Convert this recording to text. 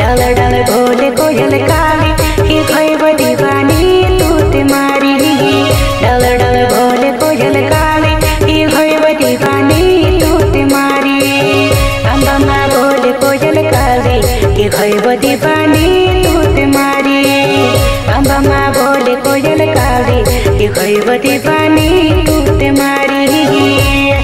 डाल डाल बोले कोयल काली कि खैब दीवानी तूते मारी डाल डाल बोले कोयल काली कि खैब दीवानी तूते मारी अम्बा बोले कोयल काली कि खैब दीवानी तूते मारी अम्बा बोले कोयल काली कि खैब दीवानी तूते मारी।